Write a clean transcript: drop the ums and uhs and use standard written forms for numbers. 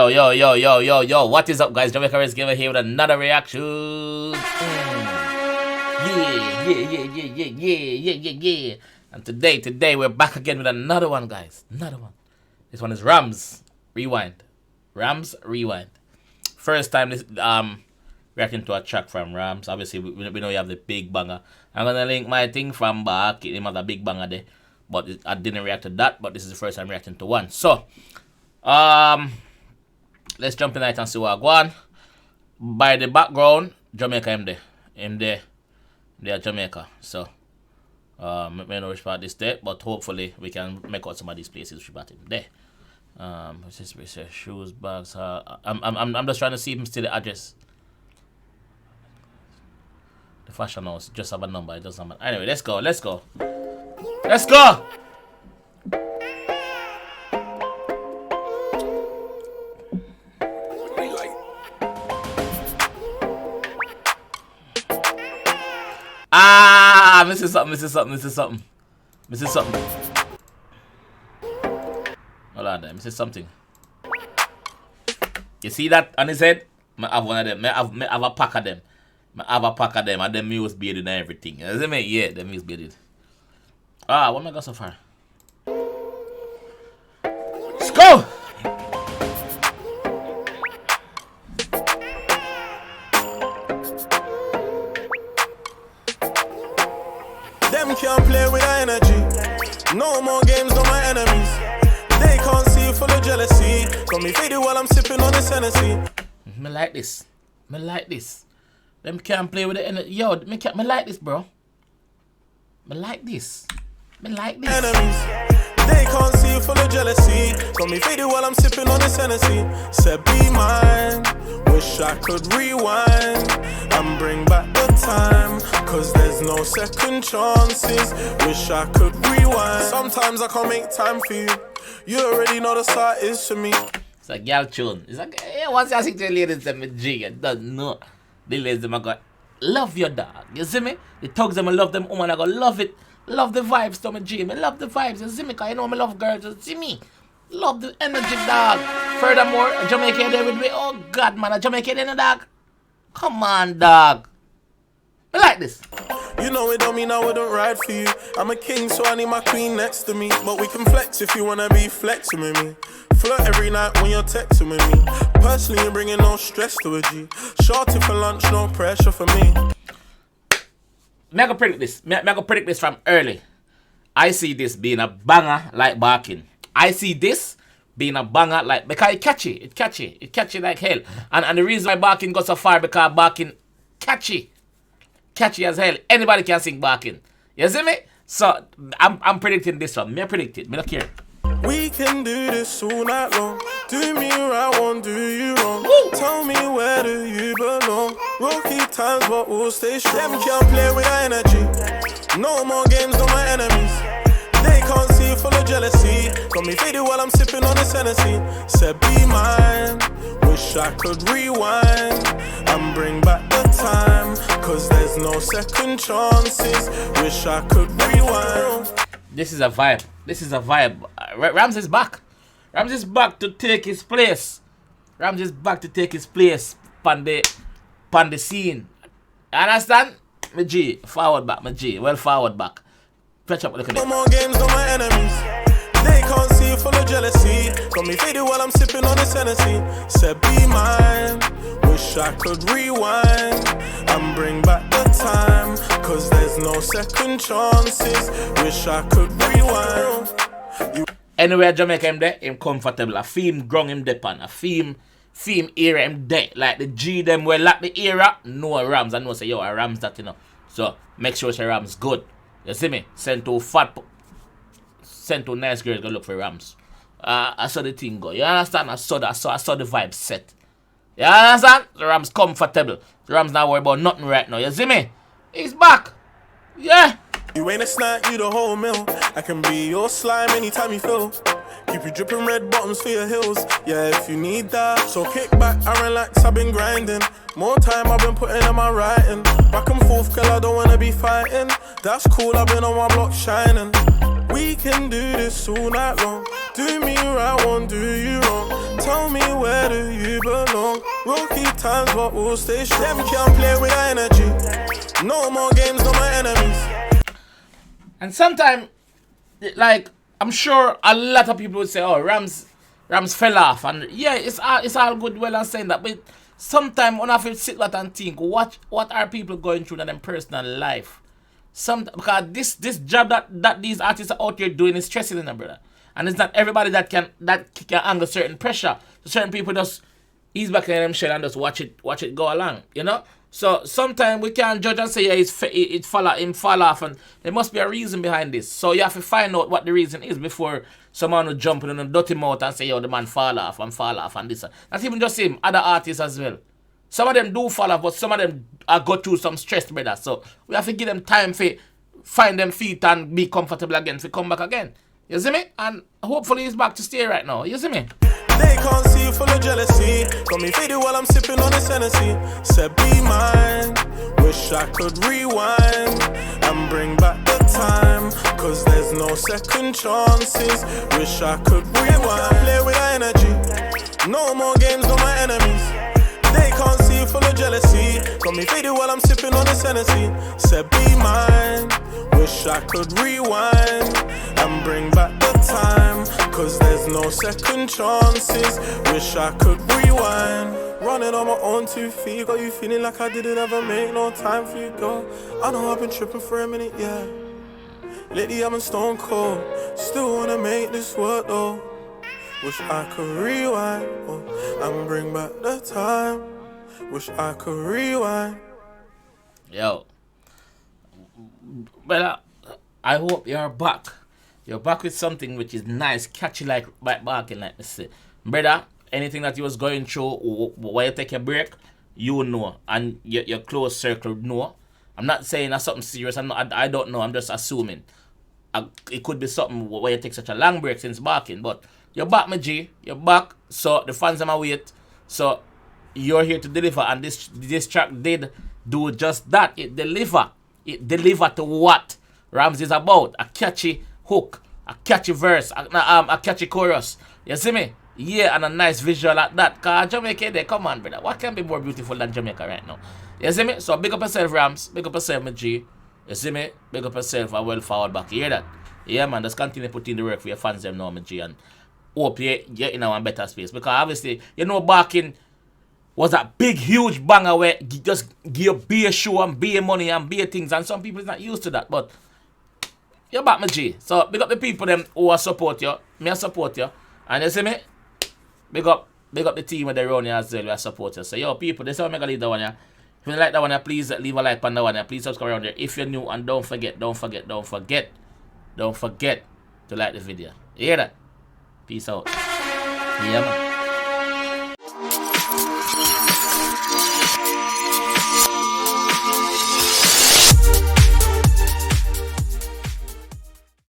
Yo. What is up, guys? JAMAICA'S GRM here with another reaction. Yeah. And today we're back again with another one, guys. Another one. This one is Ramz. Rewind. Ramz Rewind. First time this reacting to a track from Ramz. Obviously, we know you have the big banger. I'm gonna link my thing from back. It had a big banger there, but I didn't react to that. But this is the first time reacting to one. So, let's jump in and see what I go on. By the background, Jamaica they are Jamaica. So, may not respect this day, but hopefully we can make out some of these places which about in there. What's this? We say shoes, bags. I'm just trying to see if I'm still the address. The fashion house just have a number. It doesn't matter. Anyway, let's go. Missing something. Hold on there, missing something. You see that on his head? I have one of them. I have a pack of them. And them me was bearded and everything. You see me? Yeah, them me was bearded. What am I got so far? Let's go! Them can't play with our energy. No more games, no my enemies. They can't see full of jealousy. Got me faded while I'm sipping on this Hennessy. Me like this. Them can't play with the energy. Yo, me like this, bro. Me like this. Enemies. They can't see full of jealousy. Got me faded while I'm sipping on this Hennessy. Said be mine. Wish I could rewind and bring back the time, cause there's no second chances. Wish I could rewind. Sometimes I can't make time for you. You already know the start is for me. It's a girl tune. It's like, yeah, once I see the ladies them with G, I don't know. The ladies them I got love your dog. You see me? The thugs them I love them woman, I got love it. Love the vibes to my G. I love the vibes. You see me? Cause you know I love girls. You see me? Love the energy, dog. Furthermore, a Jamaican there with me. Oh God, man, a Jamaican in a dog. Come on, dog. I like this. You know it don't mean I wouldn't ride for you. I'm a king, so I need my queen next to me. But we can flex if you wanna be flexing with me. Flirt every night when you're texting with me. Personally, you're bringing no stress to a G. Shorty for lunch, no pressure for me. Me I go predict this from early. I see this being a banger like barking. I see this being a banger like, because it's catchy like hell. And the reason why barking got so far, because barking catchy as hell. Anybody can sing barking. You see me? So I'm predicting this one. Me I predict it. Me don't care. We can do this all night long. Do me right, won't do you wrong. Woo! Tell me where do you belong. Rocky times, but we'll stay strong. Them can't play with our energy. No more games, no my enemies. They can't see full of jealousy. Got me faded while I'm sipping on this Hennessy. Said be mine. Wish I could rewind and bring back the time, cause there's no second chances. Wish I could rewind. This is a vibe. Ramz is back. Ramz is back to take his place. Ramz is back to take his place on the scene. Understand? My G, forward back, my G. Well forward back. Fetch up, look at it. No more games, no my enemies. They can't see full of jealousy. Got me faded while I'm sipping on this Hennessy. Said be mine. Wish I could rewind and bring back the time, cause there's no second chances. Wish I could rewind. Anywhere Jamaica him there, him comfortable. A theme grung him depend. A theme era him there. Like the G them well like the era, no Ramz. I know say yo a Ramz that you know. So make sure say Ramz good. You see me? Send to nice girls go look for Ramz. I saw the thing go. You understand? I saw the vibe set. You understand? The Ramz comfortable. The Ramz not worry about nothing right now. You see me? He's back. Yeah. You ain't a snack, you the whole meal. I can be your slime anytime you feel. Keep you dripping red bottoms for your heels. Yeah, if you need that. So kick back and relax, I've been grinding. More time I've been putting in my writing. Back and forth, girl, I don't wanna be fighting. That's cool, I've been on my block shining. We can do this all night long. Do me right, won't do you wrong. Tell me where do you belong. Rocky times, but we'll stay strong. Them can't play with our energy. No more games, no more enemies. And sometimes, like, I'm sure a lot of people would say, oh, Ramz fell off. And yeah, it's all good, well, and saying that. But sometimes when I feel sit back and think, what are people going through in their personal life? Because this job that these artists are out here doing is stressing them, brother. And it's not everybody that can handle certain pressure. So certain people just ease back in them shell and just watch it go along, you know? So sometimes we can't judge and say, yeah, it fall off, and there must be a reason behind this. So you have to find out what the reason is before someone will jump in a dirty mouth and say, yo, the man fall off and this. Not even just him, other artists as well. Some of them do fall off, but some of them go through some stress, brother. So we have to give them time to find them feet and be comfortable again, to come back again. You see me? And hopefully he's back to stay right now. You see me? They can't see you full of jealousy. Got me faded while I'm sipping on this Hennessy. Said be mine. Wish I could rewind and bring back the time. Cause there's no second chances. Wish I could rewind. Play with our energy. No more games, no more enemies. They can't see you full of jealousy. Got me faded while I'm sipping on this Hennessy. Said be mine. Wish I could rewind and bring back the time. Cause there's no second chances. Wish I could rewind. Running on my own 2 feet. Got you feeling like I didn't ever make no time for you, girl. I know I've been tripping for a minute, yeah. Lately I've been stone cold. Still wanna make this work though. Wish I could rewind and bring back the time. Wish I could rewind. Yo. Well, I hope you're back. You're back with something which is nice, catchy like barking, like me say. Brother, anything that you was going through while you take a break, you know. And your close circle know. I'm not saying that's something serious. I don't know. I'm just assuming. It could be something where you take such a long break since barking. But you're back, my G. You're back. So the fans are my wait. So you're here to deliver. And this track did do just that. It deliver. It delivered to what Ramz is about. A catchy hook, a catchy verse, a catchy chorus. You see me? Yeah, and a nice visual at that. Cause Jamaica there, come on, brother. What can be more beautiful than Jamaica right now? You see me? So big up yourself, Ramz. Big up yourself, my G. You see me? Big up yourself and well forward back. You hear that? Yeah, man. Just continue putting the work for your fans them now, my G. And hope you're in a better space. Because obviously, you know, barking was a big, huge banger where just give beer show and beer money and beer things, and some people is not used to that. But you're back, my G. So big up the people them who are support you. Me I support you. And you see me? Big up the team with the run here as well who support you. So yo people, this is how I'm gonna leave that one here. If you like that one, please leave a like on that one. Please subscribe around there. If you're new, and don't forget to like the video. You hear that? Peace out. Yeah, man.